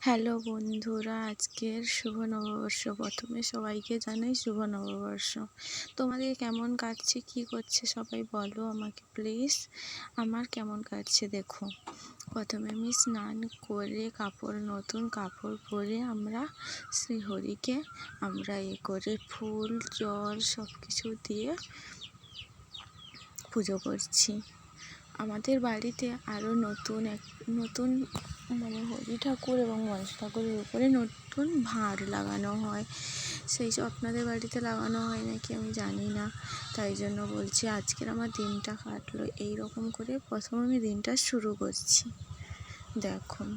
Hello বন্ধুরা, আজকের শুভ নববর্ষ। প্রথমে সবাইকে জানাই শুভ নববর্ষ। তোমাদের কেমন কাটছে, কি করছে সবাই বলো আমাকে প্লিজ। আমার কেমন কাটছে দেখো। প্রথমে আমি স্নান করে নতুন কাপড় পরে আমরা শ্রীহরিকে করে ফুল জল সব কিছু দিয়ে পুজো করছি। আমাদের বাড়িতে আরও নতুন হরি ঠাকুর এবং মনসা ঠাকুরের উপরে নতুন ভাঁড় লাগানো হয়। সেই সব আপনাদের বাড়িতে লাগানো হয় নাকি আমি জানি না, তাই জন্য বলছি আজকের আমার দিনটা কাটলো এই রকম করে। প্রথম আমি দিনটা শুরু করছি। দেখুন,